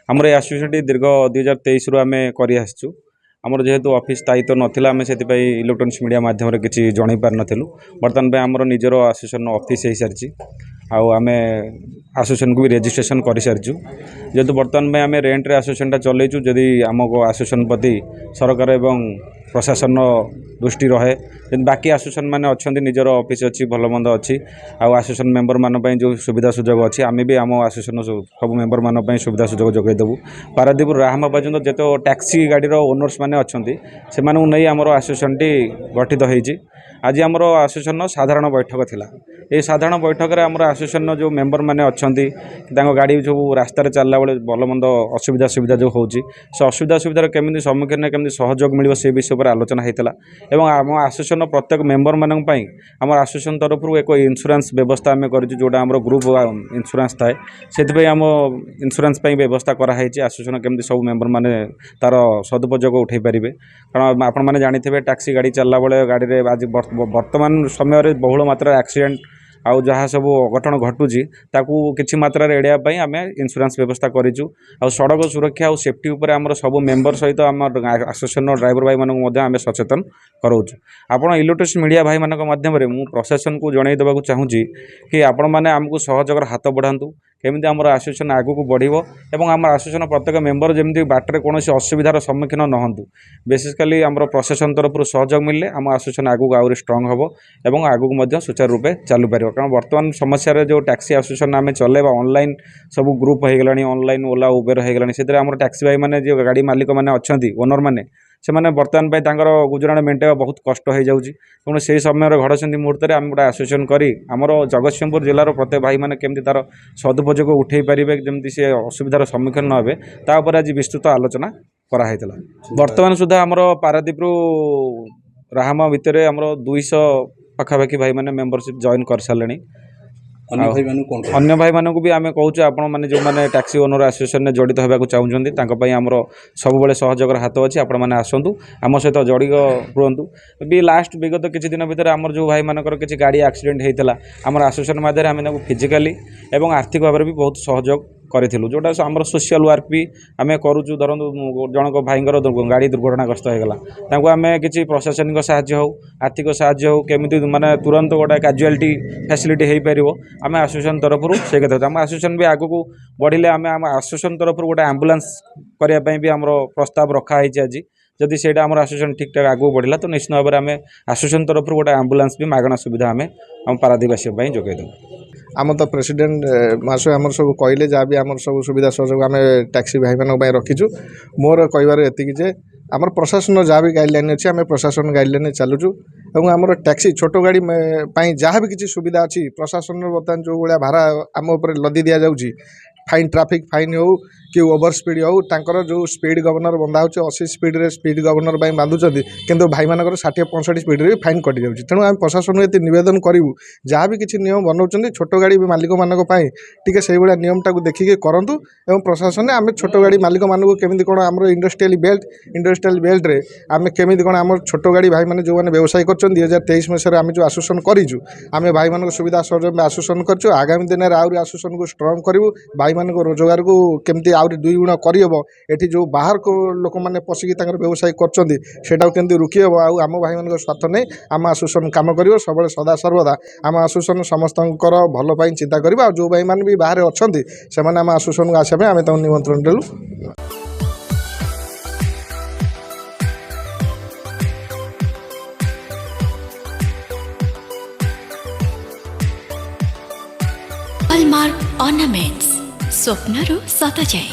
आमर ये आसोसिएशन दीर्घ 2023 रु आम कर आमर जेहेतु ऑफिस स्थायित्व नाला आम से इलेक्ट्रोनिक्स मीडिया माध्यम किसी जन पार नथिलु बर्तमान आमर निजर आसोसिएशन ऑफिस हो सारी आम आसोसिएशन को भी रजिस्ट्रेशन कर सारी जेहेतु बर्तमान आम रेंट्रे आसोसिएशन चलैचु जदि आमको आसोसिएशन प्रति सरकार एवं प्रशासन दृष्टि रहे बाकी आसोसिएशन मैंने अच्छा निजर ऑफिस अच्छी भल मंद अच्छी आसोसिएशन मेंबर मान जो सुविधा सुजोग अच्छी आम भी आम आसोसिएशन सब मेंबर मान सुविधा सुजोग जोगेदेबू पारादीप राहमा पर्यटन जो टैक्सी गाड़ी ओनर्स मैंने अच्छा से नहीं आमर आसोसिएशन टी गठित होती आज आमर आसोसिएशन साधारण बैठक थिला ये साधारण बैठक में आमर आसोसिएशन जो मेंबर मैंने अच्छा गाड़ी जो रास्तार चलला बेले भल मंद असुविधा सुविधा जो होची से असुविधा सुविधार केमी सम्मुखीन केमी सहयोग मिल से विषय पर आलोचना होता एवं आम आसोसिएशन प्रत्येक मेंबर मानक आम आसोसिएशन तरफ एक इन्शुरांस व्यवस्था आम कर जोटा आम ग्रुप इन्शुरांस थाए से आम इन्शुरांस व्यवस्था कराई आसोसिएशन केमी सब मेंबर मैंने तार सदुपयोग उठे पारे कारण आपण मैंने जानी टैक्सी गाड़ी चलला बेले गाड़ी में आज वर्तमान समय बहुल मात्रा एक्सीडेंट आउ जहाँ सब अघटन घटुची ताकू किछि मात्रा एड़ाई आम इन्शुरांस व्यवस्था करूँ आ सड़क सुरक्षा और सेफ्टी उपर आम सब मेंबर सहित आम आसोसिएशन ड्राइवर भाई मानक आम सचेतन कराऊँ आपण इलेक्ट्रोनिक्स मीडिया भाई मानक माध्यम मु प्रशासन को जन देवाक चाहूँगी कि आपण मैंने आमको सहयोगर हाथ बढ़ातु केमी आम आसोसिएशन आगू को बढ़ एवं आम आसोसिएशन प्रत्येक मेंबर जमी बाटर कौन असुविधार सम्मुखीन नहंतु बेसिकली आम प्रशासन तरफ सहयोग मिले आम आसोसिएशन आगू आहरी स्ट्रंग हम और आगू सुचारू रूपे चलु पार कारण वर्तमान समस्या जो टैक्सी आसोसिएशन आम चलेबा ऑनलाइन सब ग्रुप हो गलानी ऑनलाइन ओला उबेर हो गलानी से आम टैक्सी भाई मैंने जो गाड़ी मालिक मैंने अच्छा ओनर मैंने से मैंने बर्तमान गुजराण मेंटेवा बहुत कष्ट हो जाऊँगी तेणु से समय घड़ती मुहूर्त में आम गोटे आसोसिएशन करी आमर जगतसिंहपुर जिलार प्रत्येक भाई मैंने केमती तार सदुपयोग उठे पारे जमी से असुविधार सम्मुखीन न हे तापर आज विस्तृत आलोचना कराई बर्तमान सुधा आमर पारादीप राहमा भितर आमर 200 पाखापाखि भाई मैंने मेंबरशिप जॉइन कर सारे अन्य भाई मानक भी आम कहूँ आपण मैंने जो मैंने टैक्सी ओनर एसोसिएशन में जड़ित होगा चाहूँगी आमर सब सहयोगर हाथ अच्छी आपण मैंने आसतु आम सहित जड़ित रुहतु भी लास्ट विगत किसी दिन भितर आमर जो भाई मानकर किसी गाड़ी एक्सीडेंट होता आमर एसोसिएशन माध्यम आम फिजिकाली और आर्थिक भाव में भी बहुत सहयोग करूँ जोटा आमर सोशल वर्क भी आम करुचु धरतु जनक भाई गाड़ी दुर्घटनाग्रस्त होगा आम किसी प्रशासनिक साहाय्य हो आर्थिक साहाय्य हो केमी माने तुरंत गोटे कैजुआलिटी फैसिलिटी हो पार आम आसोसिएशन तरफ से कथा आम आसोसिएशन भी आगू बढ़ले आम आसोसिएशन तरफ गोटे आम्बुलांस करने भी आम प्रस्ताव रखाई आज जदि से आसोसिएशन ठीक ठाक आगू बढ़ला तो निश्चित भाव में आम आसोसिएशन तरफ गोटे आम्बुलांस भी मागणा सुविधा आम पारादीपवासी जोगेदेव आम तो प्रेसिडेंट महाशय आम सब कहले जहाँ भी आम सब सुविधा सहयोग आम टैक्सी भाई मानक रखीचु मोर कहबार एतिक जे आमर प्रशासन जहाँ भी गाइडलाइन अच्छी आम प्रशासन गाइडलाइन चलुचु और आमर टैक्सी छोट गाड़ी जहाँ भी किसी सुविधा अच्छी प्रशासन बर्तमान जो भाया भाड़ा आम उपर लदी दि जाऊँगी फाइन ट्राफिक फाइन हो कि ओवर स्पीड हो तांकर जो स्पीड गवर्नर बंधा हो 80 स्पीड रे स्पीड गवर्नर बांधुंट किंतु भाई मानकर 60-65 स्पीड रे फाइन कटि जाऊँगी तेणु आम प्रशासन ये निवेदन करूँ जहाँ भी किसी नियम बनाऊँ छोट गाड़ी मालिक मानक टी से नियम टाक देखिए करूँ और प्रशासन आम छोट गाड़ी मालिक मानक केमी कौन आम इंडस्ट्रियल बेल्ट रे आम केमी कौन आम छोट गाड़ी भाई मैंने जो मैंने व्यवसाय कर 2023 मसीह आम जो आसोसिएशन करूँ आम भाई मान सुविधा सहयोग आसोसिएशन कर आगामी दिन में आहरी आसोसिएशन को स्ट्रंग करूँ भाई मान रोजगार को केमती आहरी 2 गुण करहब एठी जो बाहर को लोक मैंने पशिकी व्यवसाय कर रुकी हे आम भाई मान स्वार्थ नहीं आम आसोसिएशन कम कर सब सदा सर्वदा आम आसोसिएशन समस्त भल चिंता करवा जो भाई मान भी बाहर अच्छा से आम आसोसिएशन को आसापे आम निमंत्रण देलु। हॉलमार्क ऑर्नामेंट्स स्वप्नरू सत जाए।